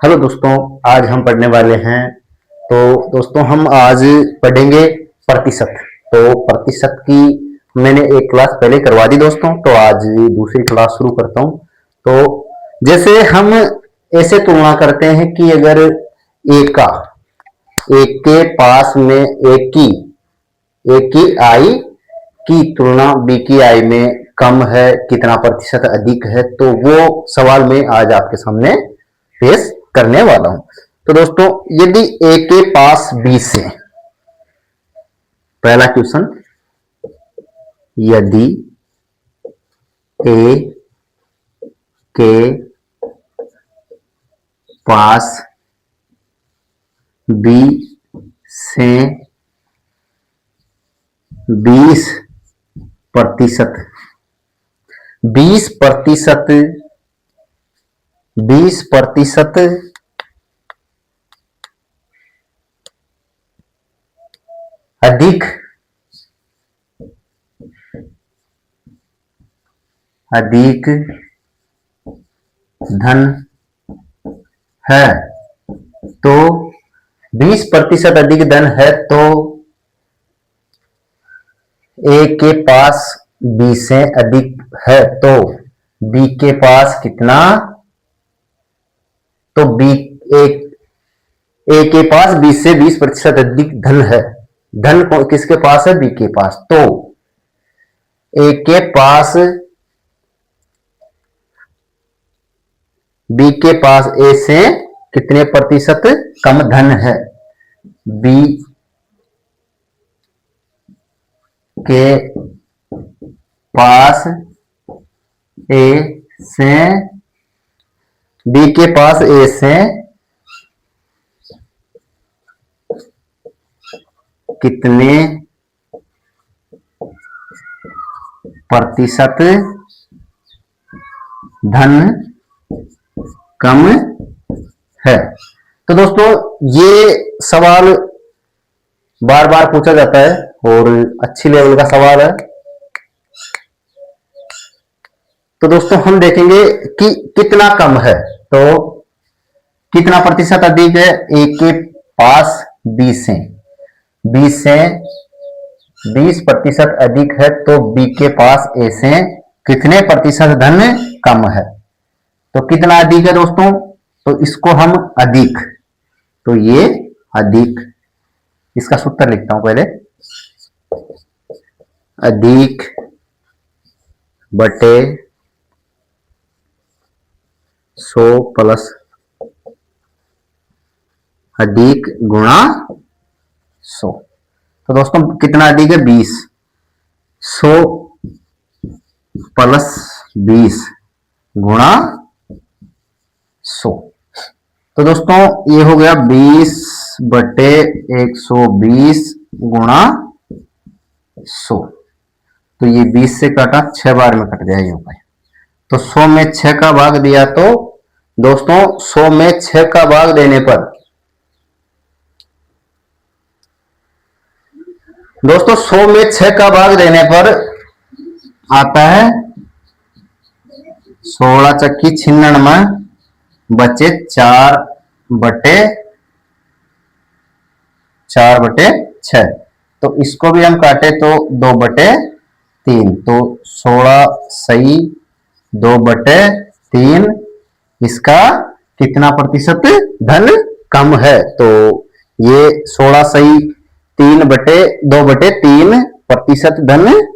Hello दोस्तों, आज हम पढ़ने वाले हैं। तो दोस्तों हम आज पढ़ेंगे प्रतिशत। तो प्रतिशत की मैंने एक क्लास पहले करवा दी दोस्तों, तो आज दूसरी क्लास शुरू करता हूं। तो जैसे हम ऐसे तुलना करते हैं कि अगर एक का एक के पास में एक की आई की तुलना बी की आई में कम है, कितना प्रतिशत अधिक है, तो वो सवाल मैं आज आपके सामने पेश करने वाला हूं। तो दोस्तों, यदि ए के पास 20 है, पहला क्वेश्चन, यदि ए के पास बी से 20 प्रतिशत 20% अधिक धन है, तो 20% अधिक धन है तो ए के पास बी से अधिक है, तो बी के पास कितना, तो बी ए के पास बी से 20% अधिक धन है। धन किसके पास है? बी के पास। तो ए के पास बी के पास ए से कितने प्रतिशत कम धन है? बी के पास ए से कितने प्रतिशत धन कम है। तो दोस्तों, ये सवाल बार बार पूछा जाता है और अच्छी लेवल का सवाल है। तो दोस्तों हम देखेंगे कि कितना कम है, तो कितना प्रतिशत अधिक है ए के पास बी से 20% अधिक है, तो बी के पास ए से कितने प्रतिशत धन कम है। तो कितना अधिक है दोस्तों? तो इसको हम अधिक, तो ये अधिक, इसका सूत्र लिखता हूं पहले, अधिक बटे 100 प्लस अधिक गुणा 100। तो दोस्तों कितना अधिक है? 20। 100 प्लस 20 गुणा 100। तो दोस्तों ये हो गया 20 बटे 120 गुणा 100। तो ये 20 से काटा, 6 बार में कट जाएगा भाई। तो 100 में 6 का भाग दिया, तो दोस्तों 100 में 6 का भाग देने पर दोस्तों 100 में 6 का भाग देने पर आता है 16 चक्की 96 बचे 4 बटे 6। तो इसको भी हम काटे तो 2 बटे 3, तो 16 सही 2 बटे 3, इसका कितना प्रतिशत धन कम है? तो ये 16 सही 2 बटे 3 प्रतिशत धन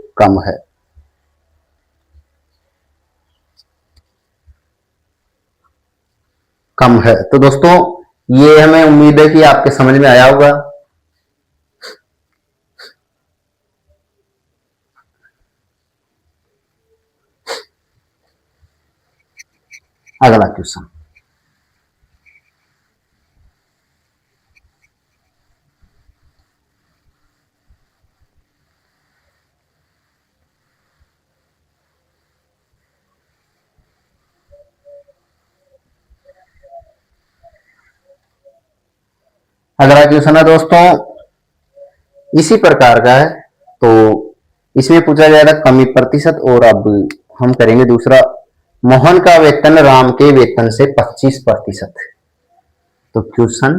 कम है। तो दोस्तों ये हमें उम्मीद है कि आपके समझ में आया होगा। अगला क्वेश्चन, है दोस्तों, इसी प्रकार का है। तो इसमें पूछा जाएगा कमी प्रतिशत, और अब हम करेंगे दूसरा, मोहन का वेतन राम के वेतन से 25%। तो क्वेश्चन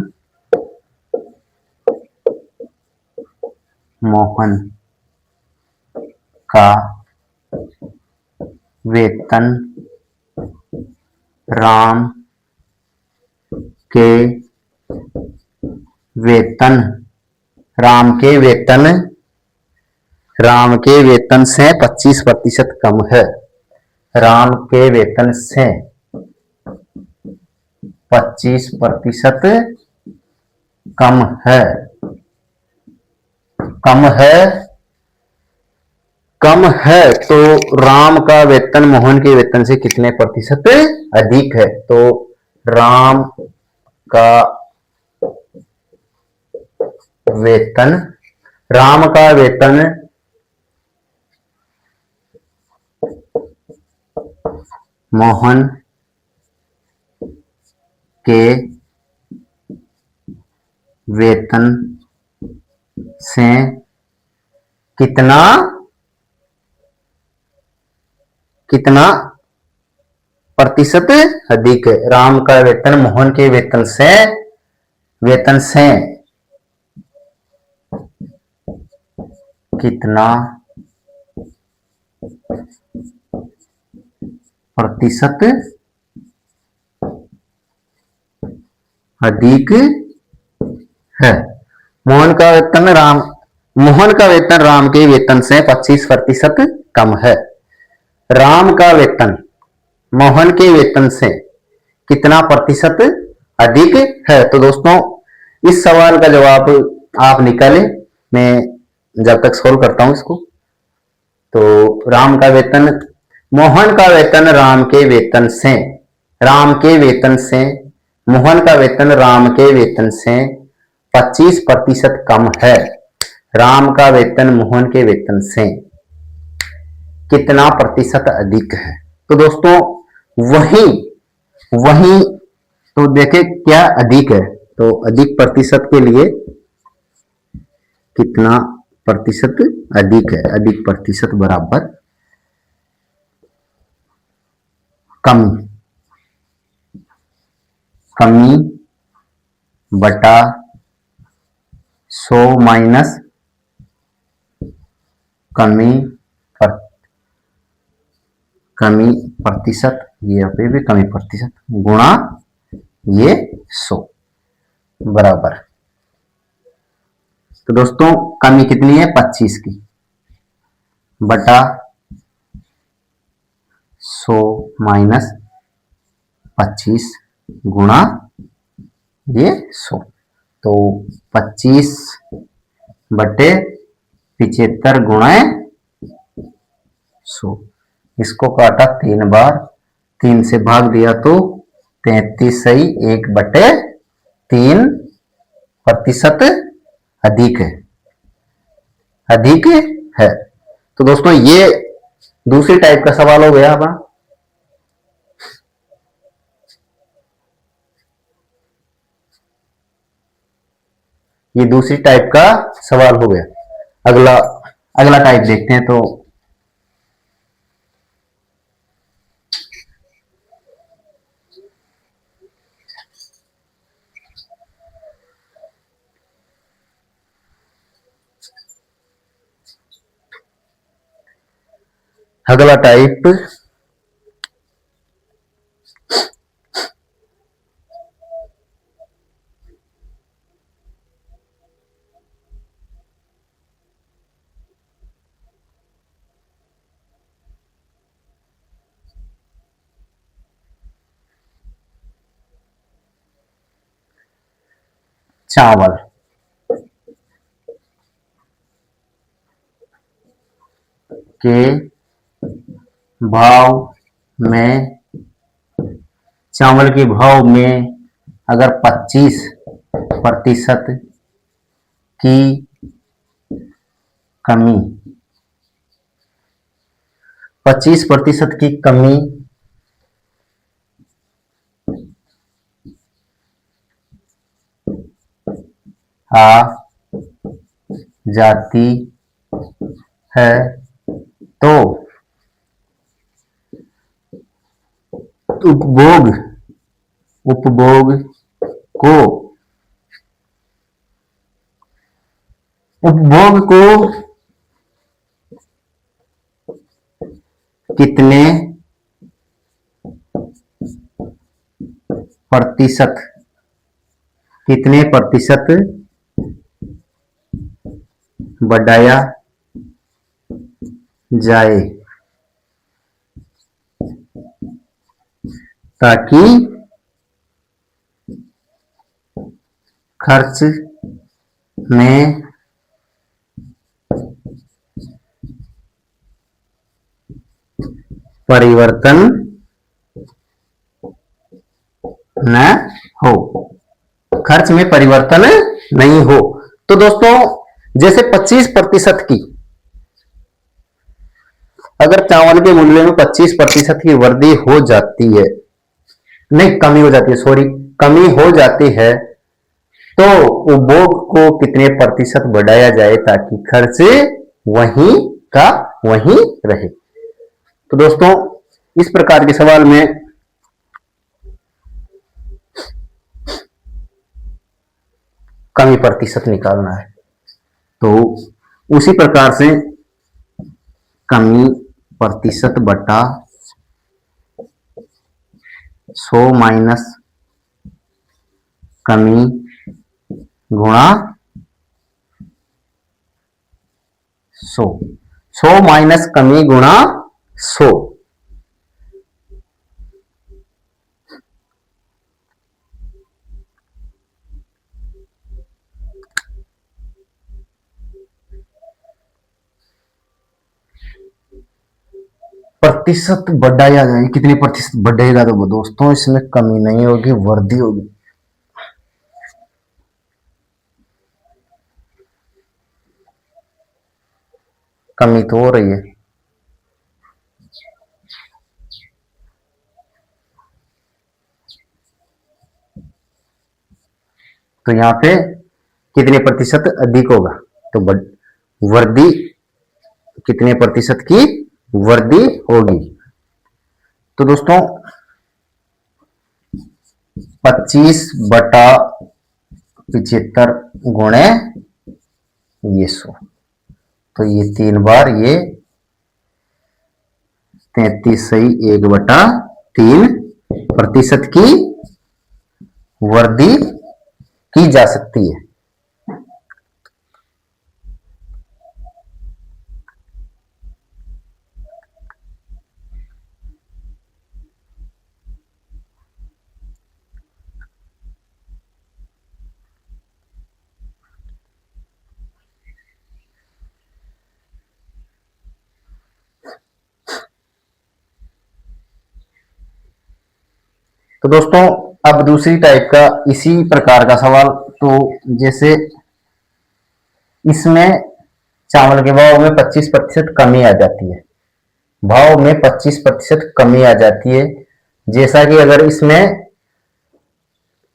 मोहन का वेतन राम के वेतन राम के वेतन से 25% कम है। राम के वेतन से 25% कम है। कम है तो राम का वेतन मोहन के वेतन से कितने प्रतिशत अधिक है? तो राम का वेतन मोहन के वेतन से कितना प्रतिशत अधिक है? राम का वेतन मोहन के वेतन से कितना प्रतिशत अधिक है? मोहन का वेतन राम के वेतन से 25% कम है। राम का वेतन मोहन के वेतन से कितना प्रतिशत अधिक है? तो दोस्तों इस सवाल का जवाब आप निकालें, मैं जब तक सोल्व करता हूं इसको। तो मोहन का वेतन राम के वेतन से मोहन का वेतन राम के वेतन से 25% कम है। राम का वेतन मोहन के वेतन से कितना प्रतिशत अधिक है? तो दोस्तों वही तो देखें क्या अधिक है। तो अधिक प्रतिशत के लिए कितना प्रतिशत अधिक है? अधिक प्रतिशत बराबर कमी बटा 100 माइनस कमी प्रतिशत, ये पे भी कमी प्रतिशत गुणा ये 100 बराबर। तो दोस्तों कमी कितनी है? 25 की, बटा 100 माइनस 25 गुणा ये 100। तो 25 बटे 75 गुणा 100। इसको काटा 3 बार, 3 से भाग दिया तो 33 सही 1/3% अधिक है। तो दोस्तों ये दूसरी टाइप का सवाल हो गया अपना। ये दूसरी टाइप का सवाल हो गया। अगला टाइप देखते हैं। तो अगला टाइप चावल के भाव में अगर 25% की कमी 25% की कमी आ जाती है तो उपभोग को उपभोग को कितने प्रतिशत बढ़ाया जाए ताकि खर्च में परिवर्तन न हो, खर्च में परिवर्तन नहीं हो। तो दोस्तों जैसे 25% की, अगर चावल के मूल्य में 25% की वृद्धि हो जाती है, नहीं कमी हो जाती है, सॉरी कमी हो जाती है, तो उपभोग को कितने प्रतिशत बढ़ाया जाए ताकि खर्च वहीं का वहीं रहे। तो दोस्तों इस प्रकार के सवाल में कमी प्रतिशत निकालना है। तो उसी प्रकार से कमी प्रतिशत बटा 100 माइनस कमी गुणा 100, 100 माइनस कमी गुणा 100। प्रतिशत बढ़ाया जाए, कितने प्रतिशत बढ़ेगा? तो दोस्तों इसमें कमी नहीं होगी, वृद्धि होगी। कमी तो हो रही है, तो यहां पे कितने प्रतिशत अधिक होगा? तो वृद्धि कितने प्रतिशत की वृद्धि होगी? तो दोस्तों 25/75 गुणे ये 100, तो ये 3 बार, ये 33 सही 1/3 प्रतिशत की वृद्धि की जा सकती है। तो दोस्तों अब दूसरी टाइप का इसी प्रकार का सवाल, तो जैसे इसमें चावल के भाव में 25% कमी आ जाती है, भाव में 25% कमी आ जाती है। जैसा कि अगर इसमें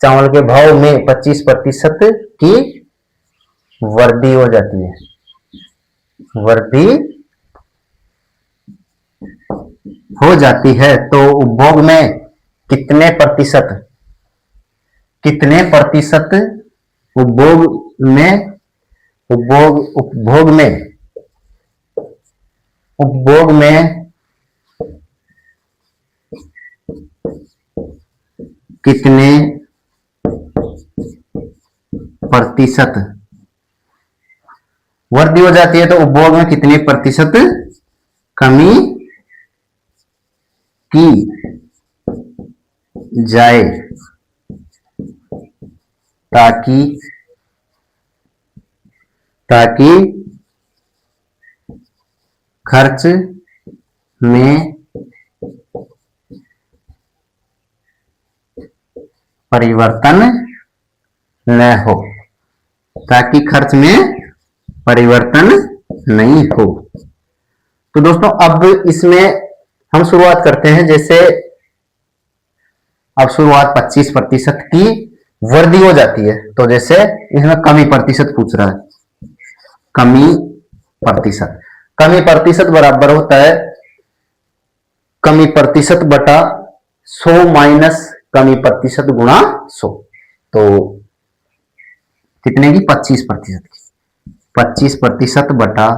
चावल के भाव में 25% की वृद्धि हो जाती है, वृद्धि हो जाती है, तो उपभोग में कितने प्रतिशत उपभोग में कितने प्रतिशत वृद्धि हो जाती है, तो उपभोग में कितने प्रतिशत कमी की जाए ताकि खर्च में परिवर्तन न हो, ताकि खर्च में परिवर्तन नहीं हो। तो दोस्तों अब इसमें हम शुरुआत करते हैं। जैसे अब शुरुआत 25% की वृद्धि हो जाती है, तो जैसे इसमें कमी प्रतिशत पूछ रहा है, कमी प्रतिशत बराबर होता है कमी प्रतिशत बटा 100 माइनस कमी प्रतिशत गुणा 100। तो कितने की, 25% की, 25% बटा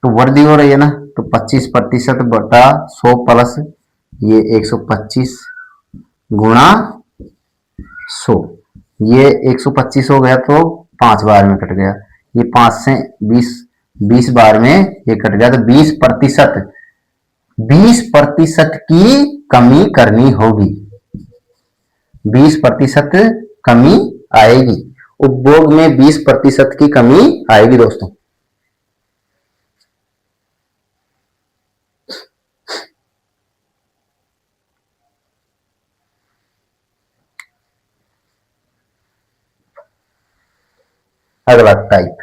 तो वर्दी हो रही है ना, तो 25% बटा 100 प्लस ये 125 गुणा 100, ये 125 हो गया तो 5 बार में कट गया, ये 5 से 20 बार में ये कट गया, तो 20%, 20% की कमी करनी होगी, 20% कमी आएगी, उपभोग में 20% की कमी आएगी दोस्तों। अगला टाइप,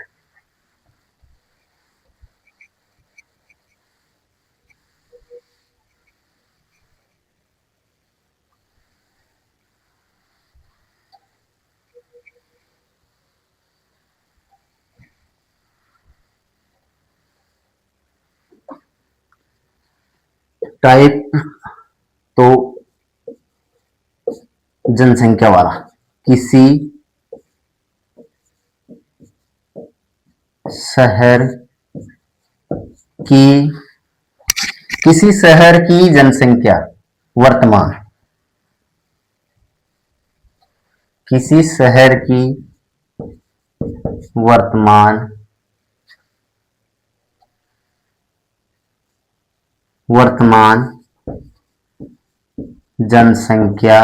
टाइप तो जनसंख्या वाला, किसी शहर की, किसी शहर की जनसंख्या वर्तमान, किसी शहर की वर्तमान वर्तमान जनसंख्या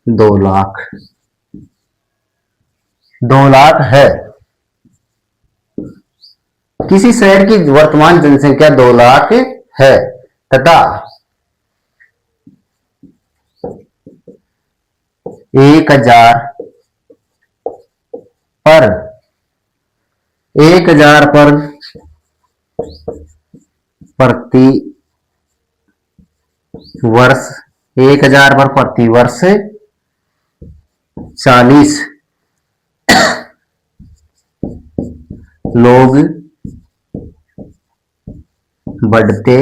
2 लाख, 2 लाख है, किसी शहर की वर्तमान जनसंख्या 2 लाख है तथा 1000 पर 1000 पर प्रति वर्ष, 1000 पर प्रति वर्ष 40 लोग बढ़ते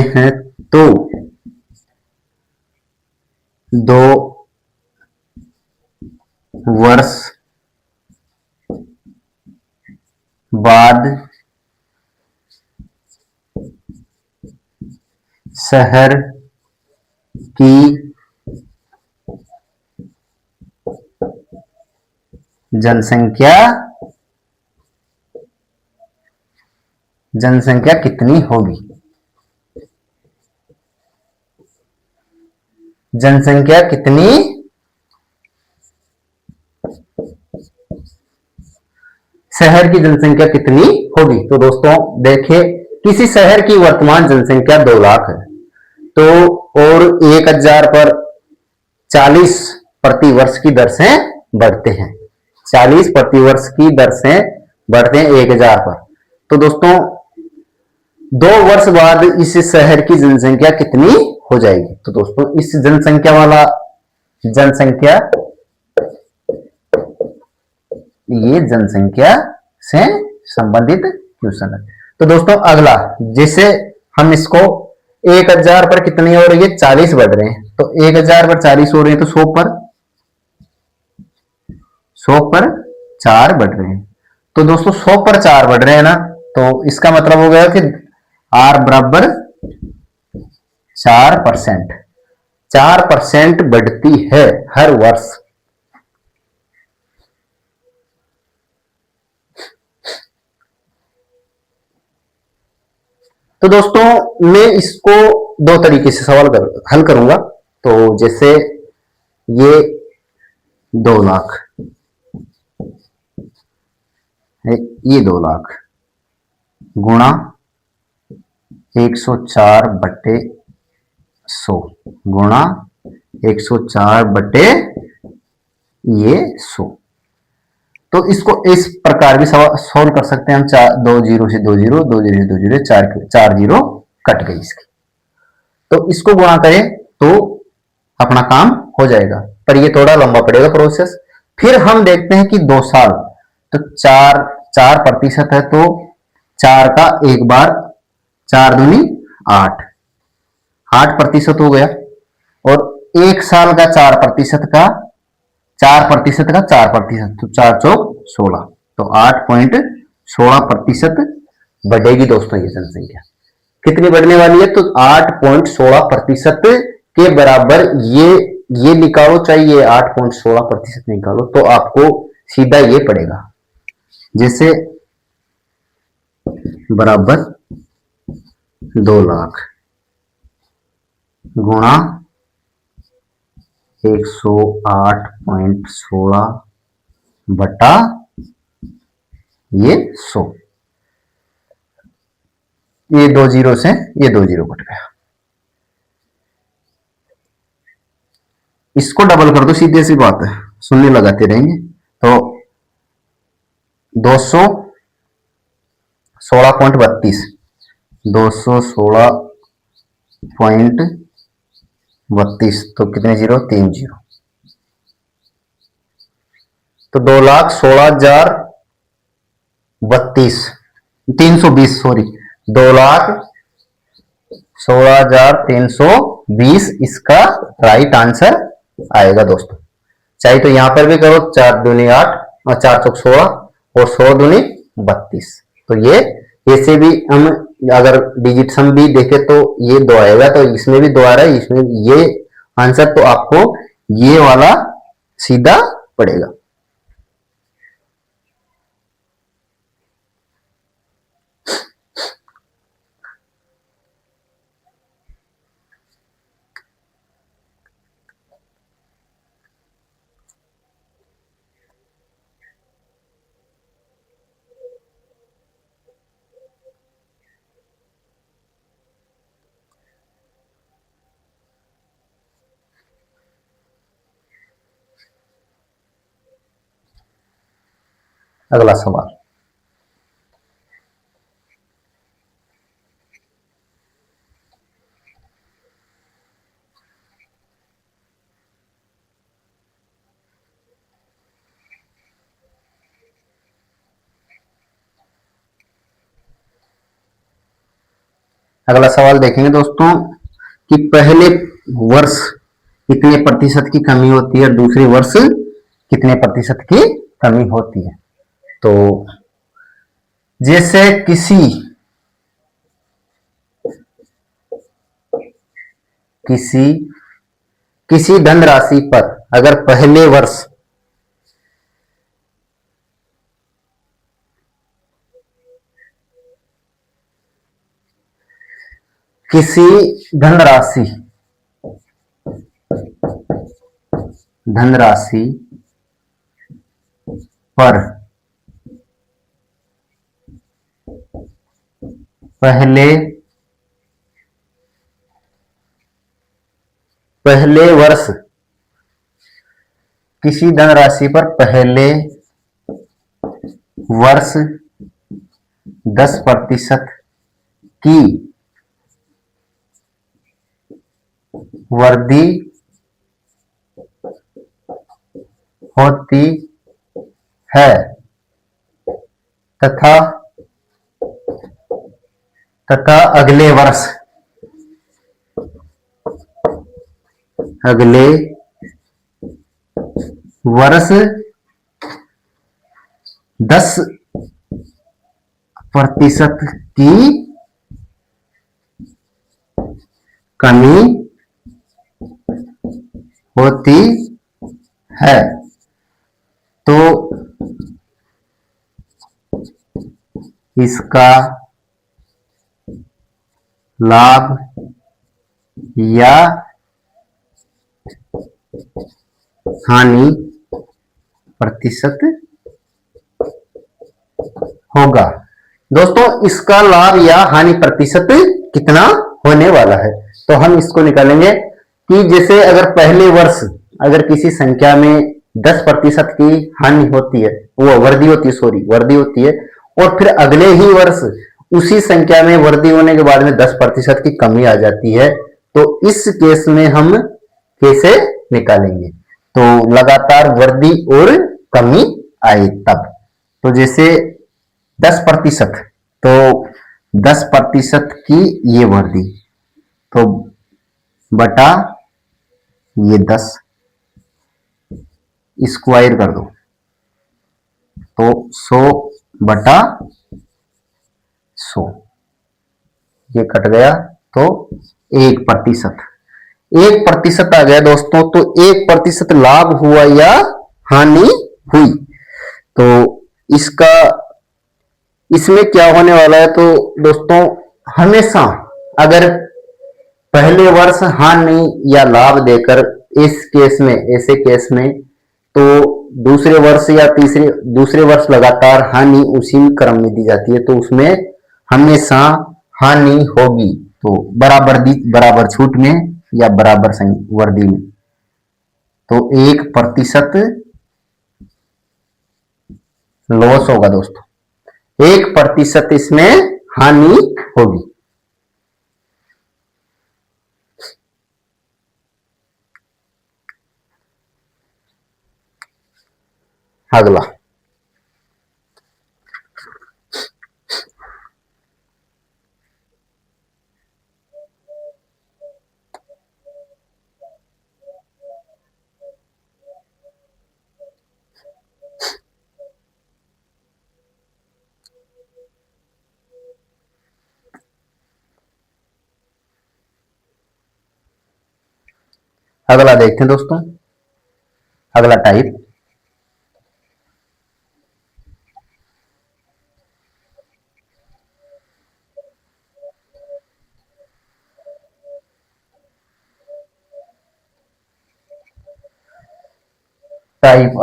हैं तो 2 वर्ष बाद शहर की जनसंख्या कितनी होगी, जनसंख्या कितनी, शहर की जनसंख्या कितनी होगी। तो दोस्तों देखिए, किसी शहर की वर्तमान जनसंख्या 2 लाख है, तो और 1000 पर 40 प्रति वर्ष की दर से बढ़ते हैं, 40 प्रति वर्ष की दर से बढ़ते हैं 1000 पर, तो दोस्तों 2 वर्ष बाद इस शहर की जनसंख्या कितनी हो जाएगी। तो दोस्तों इस जनसंख्या वाला, जनसंख्या, ये जनसंख्या से संबंधित क्वेश्चन है। तो दोस्तों अगला, जैसे हम इसको 1000 पर कितनी हो रही है, 40 बढ़ रहे हैं, तो 1000 पर 40 हो रहे हैं, तो 100 पर 4 बढ़ रहे हैं। तो दोस्तों 100 पर 4 बढ़ रहे हैं ना, तो इसका मतलब हो गया कि R बराबर 4%, 4% बढ़ती है हर वर्ष। तो दोस्तों मैं इसको 2 तरीके से हल करूंगा। तो जैसे ये 2 लाख, ये 2 लाख गुणा 104 बटे 100 गुणा 104 बटे ये 100, तो इसको इस प्रकार भी सॉल्व कर सकते हैं हम। 2 जीरो से 2 जीरो, 2 जीरो से 2 जीरो, 4 जीरो कट गई इसकी, तो इसको गुणा करें तो अपना काम हो जाएगा, पर ये थोड़ा लंबा पड़ेगा प्रोसेस। फिर हम देखते हैं कि 2 साल, तो 4% है, तो 4 का एक बार, 4 दूनी 8, 8% हो गया। और 1 साल का 4%, तो 4 चौक 16, तो 8.16% बढ़ेगी दोस्तों ये जनसंख्या। कितनी बढ़ने वाली है? तो 8.16% के बराबर। ये निकालो, चाहिए 8.16% निकालो, तो आपको सीधा ये पड़ेगा, जैसे बराबर 2 लाख गुणा 108.16 बटा ये 100। ये 2 जीरो से ये 2 जीरो कट गया। इसको डबल कर दो, सीधी सी बात है, शून्य लगाते रहेंगे। तो 216.32, 216.32, तो कितने जीरो? 3 जीरो। तो 2,16,032, 320, सॉरी, 2,16,320 इसका राइट आंसर आएगा दोस्तों। चाहे तो यहां पर भी करो, 4 दूनी 8 और 4 चौक 16 और 16 दूनी 32। तो ये ऐसे भी हम अगर डिजिट सम भी देखे तो ये 2 आएगा, तो इसमें भी 2 आ रहा है, इसमें ये आंसर तो आपको ये वाला सीधा पड़ेगा। अगला सवाल, अगला सवाल देखेंगे दोस्तों कि पहले वर्ष कितने प्रतिशत की कमी होती है और दूसरे वर्ष कितने प्रतिशत की कमी होती है। तो जैसे किसी किसी किसी धनराशि पर अगर पहले वर्ष किसी धनराशि पर पहले वर्ष किसी धनराशि पर पहले वर्ष 10% की वृद्धि होती है तथा अगले वर्ष 10% की कमी होती है, तो इसका लाभ या हानि प्रतिशत होगा। दोस्तों इसका लाभ या हानि प्रतिशत कितना होने वाला है, तो हम इसको निकालेंगे कि जैसे अगर पहले वर्ष अगर किसी संख्या में 10% की हानि होती है, वो वृद्धि होती है, और फिर अगले ही वर्ष उसी संख्या में वृद्धि होने के बाद में 10% की कमी आ जाती है, तो इस केस में हम कैसे निकालेंगे। तो लगातार वृद्धि और कमी आए तब। तो जैसे 10%, तो 10% की ये वृद्धि, तो बटा ये 10 स्क्वायर कर दो, तो 100/100 ये कट गया, तो 1%। 1% आ गया दोस्तों। तो 1% लाभ हुआ या हानि हुई, तो इसका इसमें क्या होने वाला है, तो दोस्तों हमेशा अगर पहले वर्ष हानि या लाभ देकर इस केस में, ऐसे केस में, तो दूसरे वर्ष या दूसरे वर्ष लगातार हानि उसी क्रम में दी जाती है, तो उसमें हमेशा हानि होगी। तो बराबर छूट में या बराबर वर्दी में, तो 1% लॉस होगा दोस्तों, 1% इसमें हानि होगी। अगला अगला देखते हैं दोस्तों। अगला टाइप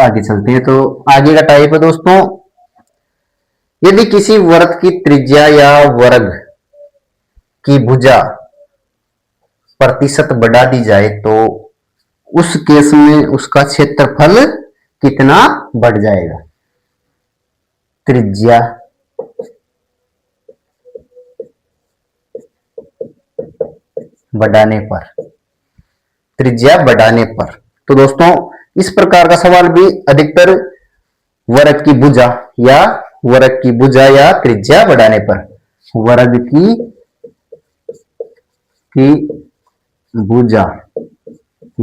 आगे चलते हैं। तो आगे का टाइप है दोस्तों, यदि किसी वृत्त की त्रिज्या या वर्ग की भुजा प्रतिशत बढ़ा दी जाए, तो उस केस में उसका क्षेत्रफल कितना बढ़ जाएगा। त्रिज्या बढ़ाने पर, त्रिज्या बढ़ाने पर। तो दोस्तों इस प्रकार का सवाल भी अधिकतर वर्ग की भुजा या त्रिज्या बढ़ाने पर, वर्ग की भुजा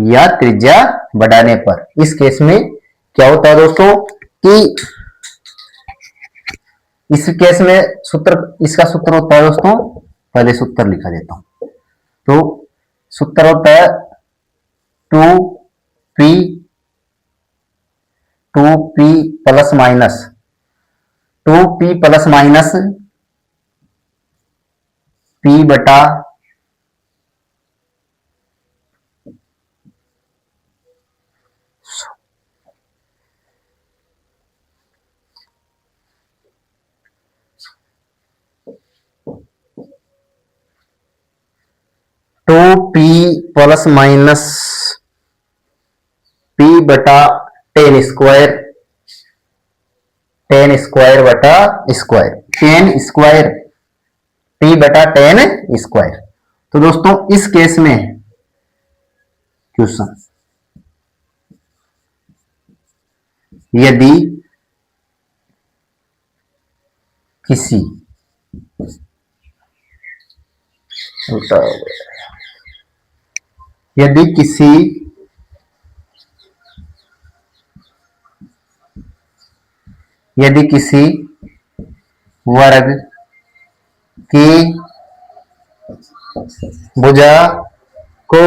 या त्रिज्या बढ़ाने पर, इस केस में क्या होता है दोस्तों कि इस केस में इसका सूत्र होता है दोस्तों, पहले सूत्र लिखा देता हूं। तो सूत्र होता है 2p plus minus 2p plus minus p बटा 2p प्लस माइनस p बटा 10 स्क्वायर, 10 स्क्वायर बटा स्क्वायर, 10 स्क्वायर p बटा 10 स्क्वायर। तो दोस्तों इस केस में क्वेश्चन, यदि किसी यदि किसी यदि किसी वर्ग की भुजा को